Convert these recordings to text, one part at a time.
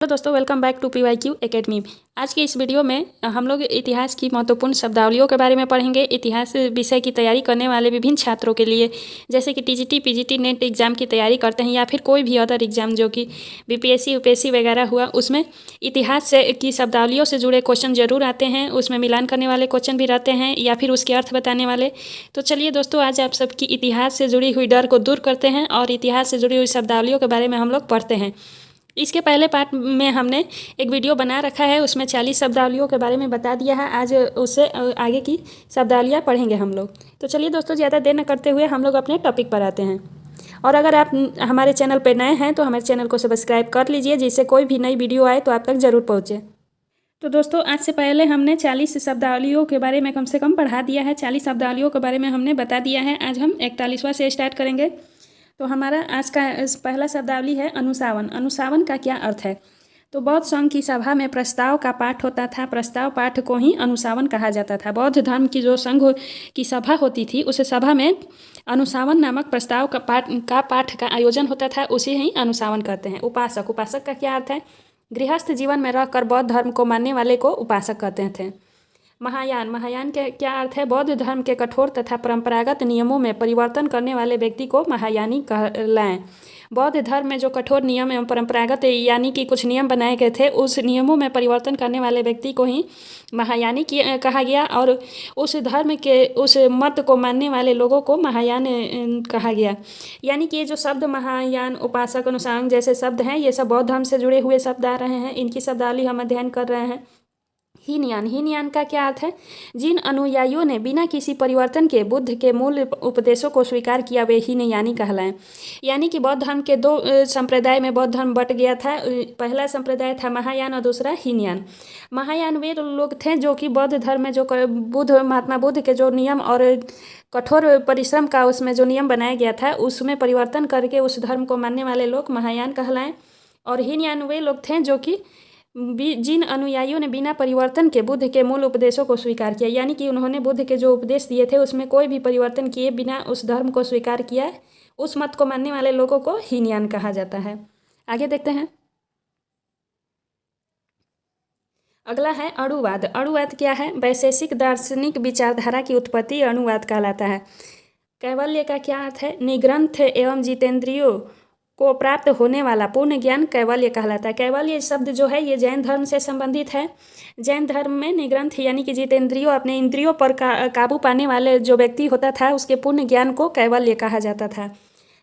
तो दोस्तों welcome back to PYQ academy. आज की इस वीडियो में हम लोग इतिहास की महत्वपूर्ण शब्दावलियों के बारे में पढ़ेंगे। इतिहास विषय की तैयारी करने वाले विभिन्न छात्रों के लिए, जैसे कि TGT PGT नेट एग्ज़ाम की तैयारी करते हैं या फिर कोई भी अदर एग्ज़ाम जो कि BPSC UPSC वगैरह हुआ, उसमें इतिहास से की शब्दावलियों से जुड़े क्वेश्चन जरूर आते हैं। उसमें मिलान करने वाले क्वेश्चन भी रहते हैं या फिर उसके अर्थ बताने वाले। तो चलिए दोस्तों, आज आप सबकी इतिहास से जुड़ी हुई डर को दूर करते हैं और इतिहास से जुड़ी हुई शब्दावलियों के बारे में हम लोग पढ़ते हैं। इसके पहले पार्ट में हमने एक वीडियो बना रखा है, उसमें 40 शब्दावलियों के बारे में बता दिया है। आज उससे आगे की शब्दावलियाँ पढ़ेंगे हम लोग। तो चलिए दोस्तों, ज़्यादा देर न करते हुए हम लोग अपने टॉपिक पर आते हैं। और अगर आप हमारे चैनल पर नए हैं तो हमारे चैनल को सब्सक्राइब कर लीजिए, जिससे कोई भी नई वीडियो आए तो आप तक ज़रूर पहुँचे। तो दोस्तों, आज से पहले हमने 40 शब्दावलियों के बारे में कम से कम पढ़ा दिया है। 40 शब्दावलियों के बारे में हमने बता दिया है। आज हम 41वां से स्टार्ट करेंगे। तो हमारा आज का पहला शब्दावली है अनुसावन। अनुसावन का क्या अर्थ है? तो बौद्ध संघ की सभा में प्रस्ताव का पाठ होता था। प्रस्ताव पाठ को ही अनुसावन कहा जाता था। बौद्ध धर्म की जो संघ की सभा होती थी, उस सभा में अनुसावन नामक प्रस्ताव का पाठ का आयोजन होता था, उसे ही अनुसावन कहते हैं। उपासक, उपासक का क्या अर्थ है? गृहस्थ जीवन में रहकर बौद्ध धर्म को मानने वाले को उपासक कहते थे। महायान, महायान के क्या अर्थ है? बौद्ध धर्म के कठोर तथा परंपरागत नियमों में परिवर्तन करने वाले व्यक्ति को महायानी कहलाएं। बौद्ध धर्म में जो कठोर नियम एवं परंपरागत यानी कि कुछ नियम बनाए गए थे, उस नियमों में परिवर्तन करने वाले व्यक्ति को ही महायानी कहा गया और उस धर्म के उस मत को मानने वाले लोगों को महायान कहा गया। यानी कि ये जो शब्द महायान, उपासक, अनुसांग जैसे शब्द हैं, ये सब बौद्ध धर्म से जुड़े हुए शब्द आ रहे हैं। इनकी शब्दावली हम अध्ययन कर रहे हैं। हीनयान, हीनयान का क्या अर्थ है? जिन अनुयायियों ने बिना किसी परिवर्तन के बुद्ध के मूल उपदेशों को स्वीकार किया, वे हीनयानी कहलाएं। यानी कि बौद्ध धर्म के दो संप्रदाय में बौद्ध धर्म बट गया था। पहला संप्रदाय था महायान और दूसरा हीनयान। महायान वे लोग थे जो कि बौद्ध धर्म में जो महात्मा बुद्ध के जो नियम और कठोर परिश्रम का उसमें जो नियम बनाया गया था, उसमें परिवर्तन करके उस धर्म को मानने वाले लोग महायान कहलाएं। और हीनयान वे लोग थे जो कि जिन अनुयायियों ने बिना परिवर्तन के बुद्ध के मूल उपदेशों को स्वीकार किया, यानी कि उन्होंने बुद्ध के जो उपदेश दिए थे उसमें कोई भी परिवर्तन किए बिना उस धर्म को स्वीकार किया, उस मत को मानने वाले लोगों को हीनयान कहा जाता है। आगे देखते हैं। अगला है अणुवाद। अणुवाद क्या है? वैशेषिक दार्शनिक विचारधारा की उत्पत्ति अणुवाद कहलाता है। कैवल्य का क्या अर्थ है? निग्रंथ एवं जितेंद्रियों को प्राप्त होने वाला पूर्ण ज्ञान कैवल्य कहलाता है। कैवल्य शब्द जो है ये जैन धर्म से संबंधित है। जैन धर्म में निग्रंथ यानी कि जितेंद्रियों, अपने इंद्रियों पर काबू पाने वाले जो व्यक्ति होता था, उसके पूर्ण ज्ञान को कैवल्य कहा जाता था।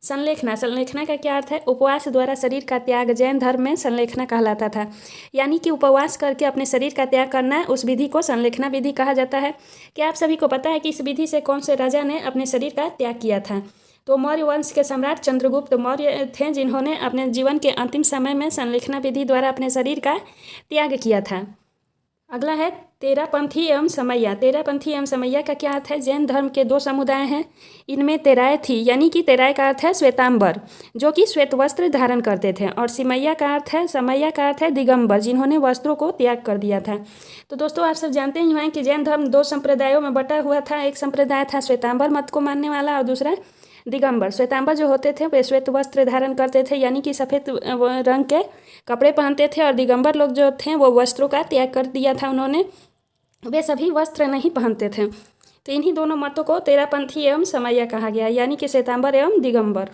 संलेखना, संलेखना का क्या अर्थ है? उपवास द्वारा शरीर का त्याग जैन धर्म में संलेखना कहलाता था। यानी कि उपवास करके अपने शरीर का त्याग करना, उस विधि को संलेखना विधि कहा जाता है। क्या आप सभी को पता है कि इस विधि से कौन से राजा ने अपने शरीर का त्याग किया था? तो मौर्य वंश के सम्राट चंद्रगुप्त मौर्य थे, जिन्होंने अपने जीवन के अंतिम समय में संलेखना विधि द्वारा अपने शरीर का त्याग किया था। अगला है तेरापंथी एवं समैया। तेरापंथी एवं समैया का क्या अर्थ है? जैन धर्म के दो समुदाय हैं, इनमें तेराय थी, यानी कि तेराय का अर्थ है श्वेतांबर, जो कि श्वेत वस्त्र धारण करते थे, और समैया का अर्थ है दिगंबर, जिन्होंने वस्त्रों को त्याग कर दिया था। तो दोस्तों, आप सब जानते ही हैं कि जैन धर्म दो संप्रदायों में बटा हुआ था। एक संप्रदाय था श्वेतांबर मत को मानने वाला और दूसरा दिगंबर। श्वेतांबर जो होते थे वे श्वेत वस्त्र धारण करते थे, यानी कि सफ़ेद रंग के कपड़े पहनते थे, और दिगंबर लोग जो थे वो वस्त्रों का त्याग कर दिया था उन्होंने, वे सभी वस्त्र नहीं पहनते थे। तो इन्हीं दोनों मतों को तेरापंथी एवं समैया कहा गया, यानी कि श्वेतांबर एवं दिगंबर।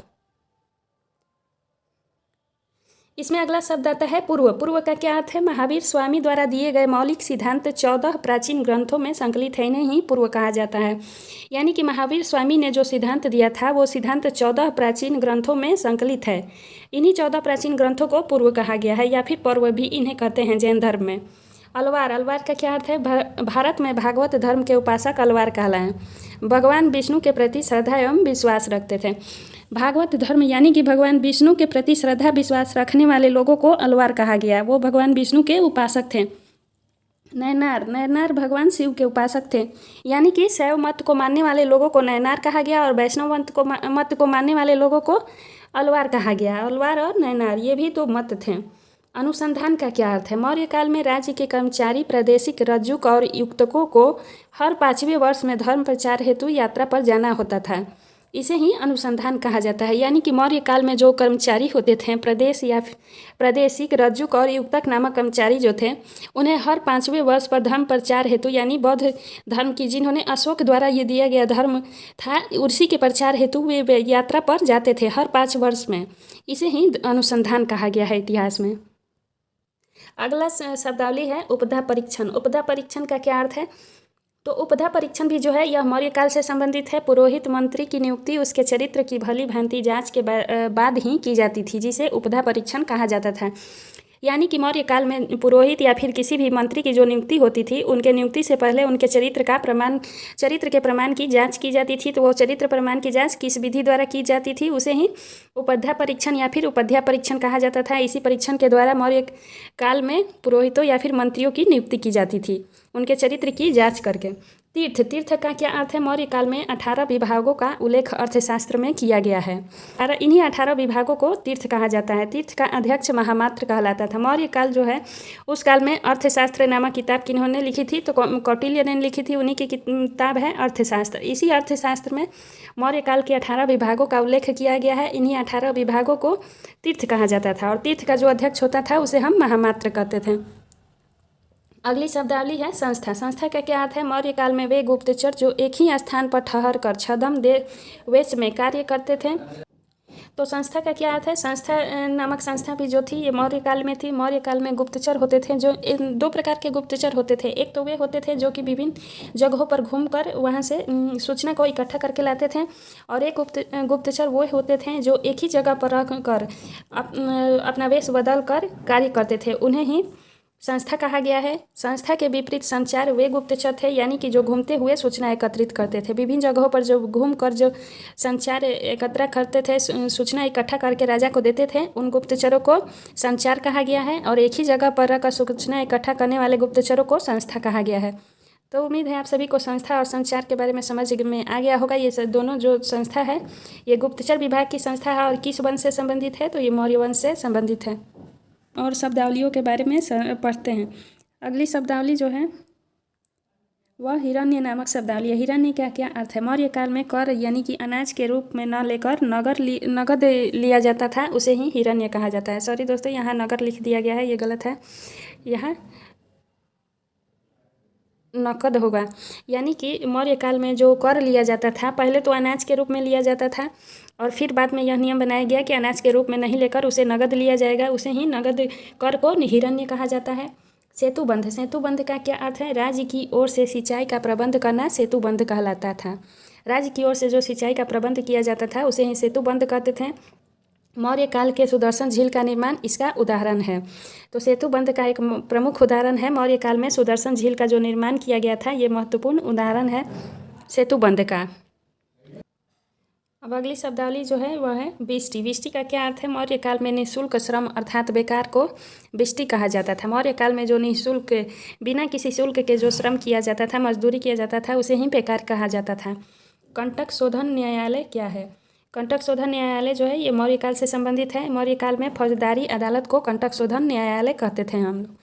इसमें अगला शब्द आता है पूर्व। पूर्व का क्या अर्थ है? महावीर स्वामी द्वारा दिए गए मौलिक सिद्धांत 14 प्राचीन ग्रंथों में संकलित है, इन्हें ही पूर्व कहा जाता है। यानी कि महावीर स्वामी ने जो सिद्धांत दिया था वो सिद्धांत 14 प्राचीन ग्रंथों में संकलित है। इन्हीं 14 प्राचीन ग्रंथों को पूर्व कहा गया है, या फिर पर्व भी इन्हें कहते हैं जैन धर्म में। अलवार, अलवार का क्या अर्थ है? भारत में भागवत धर्म के उपासक अलवार कहलाएं। भगवान विष्णु के प्रति श्रद्धा एवं विश्वास रखते थे। भागवत धर्म यानी कि भगवान विष्णु के प्रति श्रद्धा विश्वास रखने वाले लोगों को अलवार कहा गया। वो भगवान विष्णु के उपासक थे। नयनार, नयनार भगवान शिव के उपासक थे, यानी कि शैव मत को मानने वाले लोगों को नयनार कहा गया और वैष्णव मत को मानने वाले लोगों को अलवार कहा गया। अलवार और नयनार ये भी दो मत थे। अनुसंधान का क्या अर्थ है? मौर्य काल में राज्य के कर्मचारी, प्रादेशिक रज्जुक और युक्तकों को हर 5वें वर्ष में धर्म प्रचार हेतु यात्रा पर जाना होता था। इसे ही अनुसंधान कहा जाता है। यानी कि मौर्य काल में जो कर्मचारी होते थे, प्रदेश या प्रादेशिक, रज्जुक और युक्तक नामक कर्मचारी जो थे, उन्हें हर 5वें वर्ष पर धर्म प्रचार हेतु, यानी बौद्ध धर्म की जिन्होंने अशोक द्वारा ये दिया गया धर्म था, उसी के प्रचार हेतु वे यात्रा पर जाते थे हर 5 वर्ष में। इसे ही अनुसंधान कहा गया है इतिहास में। अगला शब्दावली है उपधा परीक्षण। उपधा परीक्षण का क्या अर्थ है? तो उपधा परीक्षण भी जो है यह मौर्य काल से संबंधित है। पुरोहित मंत्री की नियुक्ति उसके चरित्र की भली भांति जांच के बाद ही की जाती थी, जिसे उपधा परीक्षण कहा जाता था। यानी कि मौर्य काल में पुरोहित या फिर किसी भी मंत्री की जो नियुक्ति होती थी, उनके नियुक्ति से पहले उनके चरित्र के प्रमाण की जांच की जाती थी। तो वो चरित्र प्रमाण की जांच किस विधि द्वारा की जाती थी, उसे ही उपधा परीक्षण या फिर उपाध्याय परीक्षण कहा जाता था। इसी परीक्षण के द्वारा मौर्य काल में पुरोहितों या फिर मंत्रियों की नियुक्ति की जाती थी, उनके चरित्र की जाँच करके। तीर्थ का क्या अर्थ है? मौर्य काल में 18 विभागों का उल्लेख अर्थशास्त्र में किया गया है। और इन्हीं 18 विभागों को तीर्थ कहा जाता है। तीर्थ का अध्यक्ष महामात्र कहलाता था। मौर्य काल जो है उस काल में अर्थशास्त्र नामक किताब किन्होंने लिखी थी? तो कौटिल्य ने लिखी थी, उन्हीं की किताब है अर्थशास्त्र। इसी अर्थशास्त्र में मौर्य काल के 18 विभागों का उल्लेख किया गया है। इन्हीं 18 विभागों को तीर्थ कहा जाता था और तीर्थ का जो अध्यक्ष होता था उसे हम महामात्र कहते थे। अगली शब्दावली है संस्था। संस्था का क्या अर्थ है? मौर्य काल में वे गुप्तचर जो एक ही स्थान पर ठहर कर छद्म देश में कार्य करते थे। तो संस्था का क्या अर्थ है? संस्था नामक संस्था भी जो थी ये मौर्य काल में थी। मौर्य काल में गुप्तचर होते थे जो 2 प्रकार के गुप्तचर होते थे। एक तो वे होते थे जो कि विभिन्न जगहों पर घूमकर वहाँ से सूचना को इकट्ठा करके लाते थे, और एक गुप्तचर वो होते थे जो एक ही जगह पर रह कर अपना वेश बदल कर कार्य करते थे, उन्हें ही संस्था कहा गया है। संस्था के विपरीत संचार वे गुप्तचर थे, यानी कि जो घूमते हुए सूचना एकत्रित करते थे। विभिन्न जगहों पर जो घूमकर जो संचार एकत्र करते थे, सूचना इकट्ठा करके राजा को देते थे, उन गुप्तचरों को संचार कहा गया है। और एक ही जगह पर रहकर सूचना इकट्ठा करने वाले गुप्तचरों को संस्था कहा गया है। तो उम्मीद है आप सभी को संस्था और संचार के बारे में समझ में आ गया होगा। ये दोनों जो संस्था है ये गुप्तचर विभाग की संस्था है और किस वंश से संबंधित है? तो ये मौर्य वंश से संबंधित है। और शब्दावलियों के बारे में पढ़ते हैं। अगली शब्दावली जो है वह हिरण्य नामक शब्दावली है। हिरण्य का क्या अर्थ है? मौर्य काल में कर यानी कि अनाज के रूप में न लेकर नगद लिया जाता था, उसे ही हिरण्य कहा जाता है। सॉरी दोस्तों, यहाँ नगद लिख दिया गया है, ये गलत है, यहाँ नकद होगा। यानी कि मौर्य काल में जो कर लिया जाता था, पहले तो अनाज के रूप में लिया जाता था और फिर बाद में यह नियम बनाया गया कि अनाज के रूप में नहीं लेकर उसे नगद लिया जाएगा, उसे ही नगद कर को हिरण्य कहा जाता है। सेतुबंध। सेतुबंध का क्या अर्थ है? राज्य की ओर से सिंचाई का प्रबंध करना सेतुबंध कहलाता था। राज्य की ओर से जो सिंचाई का प्रबंध किया जाता था उसे ही सेतुबंध कहते थे। मौर्य काल के सुदर्शन झील का निर्माण इसका उदाहरण है। तो सेतुबंध का एक प्रमुख उदाहरण है मौर्य काल में सुदर्शन झील का जो निर्माण किया गया था, ये महत्वपूर्ण उदाहरण है सेतुबंध का। अब अगली शब्दावली जो है वह है बिष्टि। बिष्टि का क्या अर्थ है? मौर्य काल में निःशुल्क श्रम अर्थात बेकार को बिष्टि कहा जाता था। मौर्य काल में जो निःशुल्क बिना किसी शुल्क के जो श्रम किया जाता था, मजदूरी किया जाता था, उसे ही बेकार कहा जाता था। कंटक शोधन न्यायालय क्या है? कंटक शोधन न्यायालय जो है ये मौर्य काल से संबंधित है। मौर्य काल में फौजदारी अदालत को कंटक शोधन न्यायालय कहते थे हम लोग।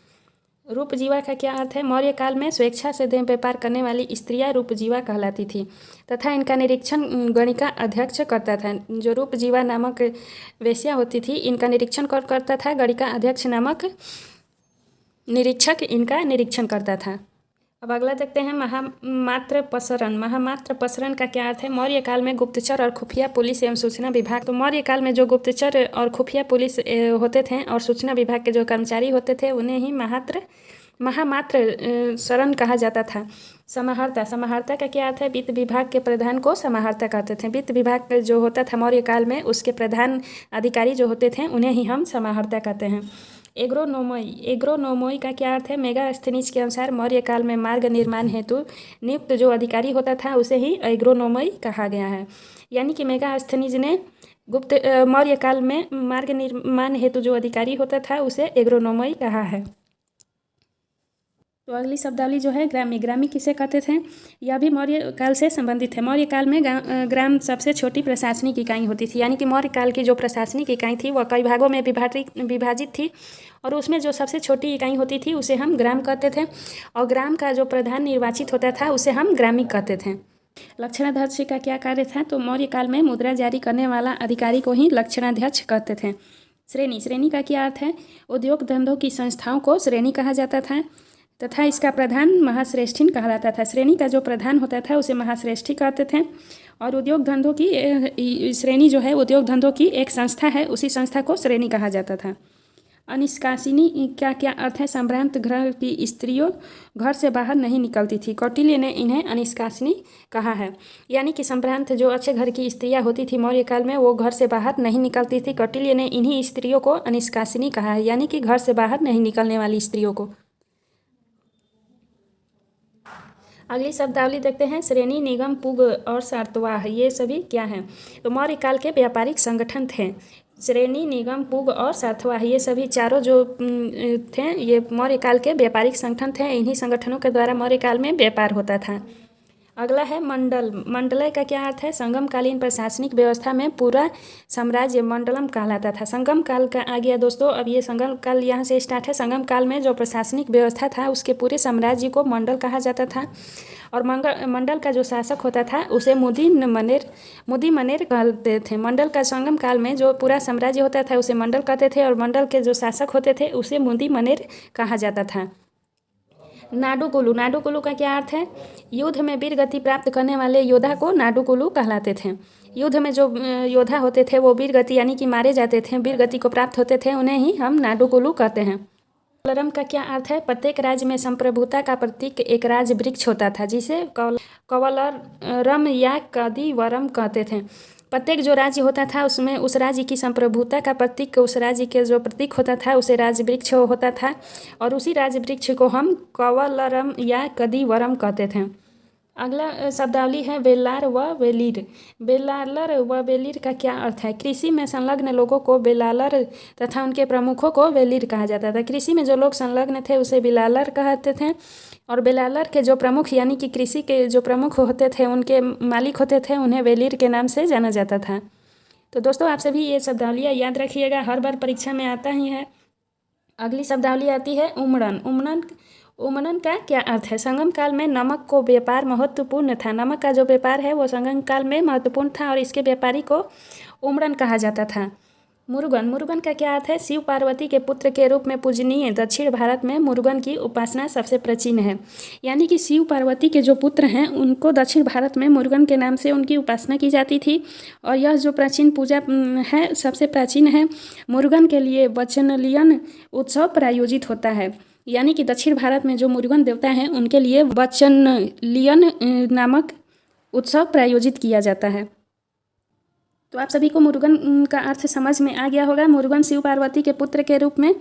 रूपजीवा का क्या अर्थ है? मौर्य काल में स्वेच्छा से देह व्यापार करने वाली स्त्रियां रूपजीवा कहलाती थी तथा इनका निरीक्षण गणिका अध्यक्ष करता था। जो रूपजीवा नामक वेश्या होती थी, इनका निरीक्षण कौन करता था? गणिका अध्यक्ष नामक निरीक्षक इनका निरीक्षण करता था। अब अगला देखते हैं महामात्र पसरण। महामात्र पसरण का क्या अर्थ है? मौर्य काल में गुप्तचर और खुफिया पुलिस एवं सूचना विभाग। तो मौर्य काल में जो गुप्तचर और खुफिया पुलिस होते थे और सूचना विभाग के जो कर्मचारी होते थे, उन्हें ही महामात्र शरण कहा जाता था। समाहर्ता। समाहर्ता का क्या अर्थ है? वित्त विभाग के प्रधान को समाहर्ता कहते थे। वित्त विभाग जो होता था मौर्य काल में, उसके प्रधान अधिकारी जो होते थे उन्हें ही हम समाहर्ता कहते हैं। एग्रोनोमोई। एग्रोनोमोई का क्या अर्थ है? मेगास्थनीज के अनुसार मौर्य काल में मार्ग निर्माण हेतु नियुक्त जो अधिकारी होता था उसे ही एग्रोनोमोई कहा गया है। यानी कि मेगास्थनीज ने मौर्य काल में मार्ग निर्माण हेतु जो अधिकारी होता था उसे एग्रोनोमोई कहा है। तो अगली शब्दावली जो है ग्रामी। ग्रामी किसे कहते थे? यह भी मौर्य काल से संबंधित है। मौर्य काल में ग्राम सबसे छोटी प्रशासनिक इकाई होती थी। यानी कि मौर्य काल की जो प्रशासनिक इकाई थी वह कई भागों में विभाजित थी और उसमें जो सबसे छोटी इकाई होती थी उसे हम ग्राम कहते थे और ग्राम का जो प्रधान निर्वाचित होता था उसे हम ग्रामी कहते थे। लक्षणाध्यक्ष का क्या कार्य था? तो मौर्य काल में मुद्रा जारी करने वाला अधिकारी को ही लक्षणाध्यक्ष कहते थे। श्रेणी, श्रेणी का क्या अर्थ है? उद्योग धंधों की संस्थाओं को श्रेणी कहा जाता था तथा इसका प्रधान महाश्रेष्ठीन कहलाता था। श्रेणी का जो प्रधान होता था उसे महाश्रेष्ठी कहते थे। और उद्योग धंधों की श्रेणी जो है, उद्योग धंधों की एक संस्था है, उसी संस्था को श्रेणी कहा जाता था। अनिष्कासिनी का क्या अर्थ है? संभ्रांत घर की स्त्रियों घर से बाहर नहीं निकलती थी। कौटिल्य ने इन्हें अनिष्कासिनी कहा है। यानी कि संभ्रांत जो अच्छे घर की स्त्रियां होती थी मौर्य काल में, वो घर से बाहर नहीं निकलती थी। कौटिल्य ने इन्हीं स्त्रियों को अनिष्कासिनी कहा है, यानी कि घर से बाहर नहीं निकलने वाली स्त्रियों को। अगली शब्दावली देखते हैं। श्रेणी, निगम, पुग और सातवाह, ये सभी क्या हैं? तो मौर्य काल के व्यापारिक संगठन थे। श्रेणी, निगम, पुग और सातवाह, ये सभी चारों जो थे, ये मौर्य काल के व्यापारिक संगठन थे। इन्हीं संगठनों के द्वारा मौर्य काल में व्यापार होता था। अगला है मंडल। मंडलय का क्या अर्थ है? संगमकालीन प्रशासनिक व्यवस्था में पूरा साम्राज्य मंडलम कहलाता था। संगम काल का आ गया दोस्तों। अब ये संगम काल यहाँ से स्टार्ट है। संगम काल में जो प्रशासनिक व्यवस्था था उसके पूरे साम्राज्य को मंडल कहा जाता था। और मंडल का जो शासक होता था उसे मुदी मनेर कहते थे। मंडल का संगम काल में जो पूरा साम्राज्य होता था उसे मंडल कहते थे और मंडल के जो शासक होते थे उसे मुदी मनेर कहा जाता था। नाडुकुलु, नाडुकुलु का क्या अर्थ है? युद्ध में वीर गति प्राप्त करने वाले योद्धा को नाडुकुलु कहलाते थे। युद्ध में जो योद्धा होते थे वो वीर गति यानी कि मारे जाते थे, वीर गति को प्राप्त होते थे, उन्हें ही हम नाडुकुलु कहते हैं। कवलरम का क्या अर्थ है? प्रत्येक राज्य में संप्रभुता का प्रतीक एक राज वृक्ष होता था जिसे कवलरम या कदिवरम कहते थे। प्रत्येक जो राज्य होता था उसमें उस राज्य की संप्रभुता का प्रतीक, उस राज्य के जो प्रतीक होता था उसे राज वृक्ष होता था और उसी राज वृक्ष को हम कवलरम या कदिवरम कहते थे। अगला शब्दावली है बेलार व वेलीर। बेलालर व वेलीर का क्या अर्थ है? कृषि में संलग्न लोगों को बेलालर तथा उनके प्रमुखों को वेलीर कहा जाता था। कृषि में जो लोग संलग्न थे उसे बेलालर कहते थे और बेलालर के जो प्रमुख यानी कि कृषि के जो प्रमुख होते थे, उनके मालिक होते थे, उन्हें वेलीर के नाम से जाना जाता था। तो दोस्तों आप सभी ये शब्दावलियाँ याद रखिएगा, हर बार परीक्षा में आता ही है। अगली शब्दावली आती है उमड़न। उमड़न का क्या अर्थ है? संगम काल में नमक को व्यापार महत्वपूर्ण था। नमक का जो व्यापार है वो संगम काल में महत्वपूर्ण था और इसके व्यापारी को उमड़न कहा जाता था। मुरुगन, मुरुगन का क्या अर्थ है? शिव पार्वती के पुत्र के रूप में पूजनीय दक्षिण भारत में मुरुगन की उपासना सबसे प्राचीन है। यानी कि शिव पार्वती के जो पुत्र हैं उनको दक्षिण भारत में मुरुगन के नाम से उनकी उपासना की जाती थी और यह जो प्राचीन पूजा है सबसे प्राचीन है। मुरुगन के लिए वचनलियन उत्सव प्रायोजित होता है। यानी कि दक्षिण भारत में जो मुरुगन देवता हैं उनके लिए वचनलियन नामक उत्सव प्रायोजित किया जाता है। तो आप सभी को मुरुगन का अर्थ समझ में आ गया होगा। मुरुगन शिव पार्वती के पुत्र के रूप में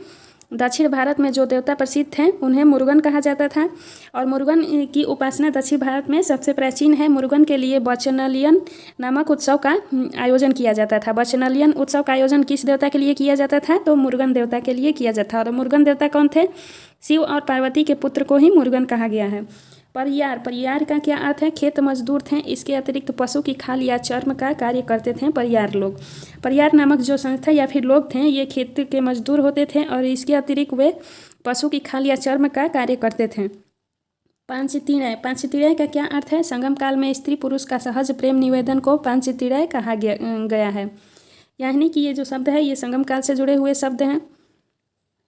दक्षिण भारत में जो देवता प्रसिद्ध हैं उन्हें मुरुगन कहा जाता था और मुरुगन की उपासना दक्षिण भारत में सबसे प्राचीन है। मुरुगन के लिए वचनलियन नामक उत्सव का आयोजन किया जाता था। वचनलियन उत्सव का आयोजन किस देवता के लिए किया जाता था? तो मुरुगन देवता के लिए किया जाता था। और मुरुगन देवता कौन थे? शिव और पार्वती के पुत्र को ही मुरुगन कहा गया है। परियार, परियार का क्या अर्थ है? खेत मजदूर थे। इसके अतिरिक्त पशु की खाल या चर्म का कार्य करते थे परियार लोग। परियार नामक जो संस्था या फिर लोग थे ये खेत के मजदूर होते थे और इसके अतिरिक्त वे पशु की खाल या चर्म का कार्य करते थे। पांचतीणय, पांचतीणय का क्या अर्थ है? संगम काल में स्त्री पुरुष का सहज प्रेम निवेदन को पांचतीणय कहा गया है। यानी कि ये जो शब्द है ये संगम काल से जुड़े हुए शब्द हैं।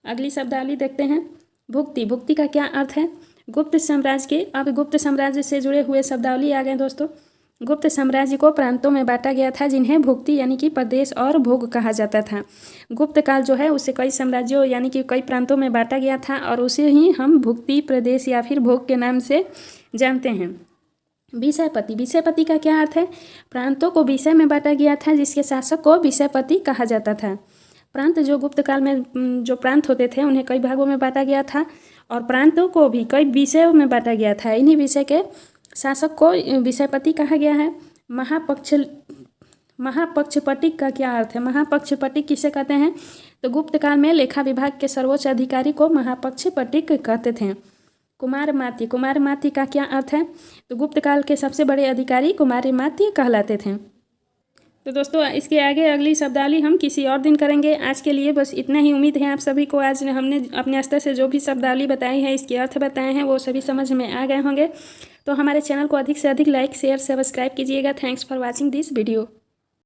अगली शब्दावली देखते हैं। भुक्ति, भुक्ति का क्या अर्थ है? गुप्त साम्राज्य के, अब गुप्त साम्राज्य से जुड़े हुए शब्दावली आ गए दोस्तों। गुप्त साम्राज्य को प्रांतों में बांटा गया था जिन्हें भुक्ति यानी कि प्रदेश और भोग कहा जाता था। गुप्त काल जो है उसे कई साम्राज्यों यानी कि कई प्रांतों में बांटा गया था और उसे ही हम भुक्ति, प्रदेश या फिर भोग के नाम से जानते हैं। विषयपति, विषयपति का क्या अर्थ है? प्रांतों को विषय में बांटा गया था जिसके शासक को विषयपति कहा जाता था। प्रांत जो गुप्त काल में जो प्रांत होते थे उन्हें कई भागों में बांटा गया था और प्रांतों को भी कई विषयों में बांटा गया था। इन्हीं विषय के शासक को विषयपति कहा गया है। महापक्षपटिक का क्या अर्थ है? महापक्षपटिक किसे कहते हैं? तो गुप्त काल में लेखा विभाग के सर्वोच्च अधिकारी को महापक्षपटिक कहते थे। कुमारमात्य, कुमारमात्य का क्या अर्थ है? तो गुप्त काल के सबसे बड़े अधिकारी कुमारमात्य कहलाते थे। तो दोस्तों इसके आगे अगली शब्दावली हम किसी और दिन करेंगे। आज के लिए बस इतना ही। उम्मीद है आप सभी को आज हमने अपने स्तर से जो भी शब्दावली बताई है, इसके अर्थ बताए हैं, वो सभी समझ में आ गए होंगे। तो हमारे चैनल को अधिक से अधिक लाइक शेयर सब्सक्राइब कीजिएगा। Thanks for watching this video.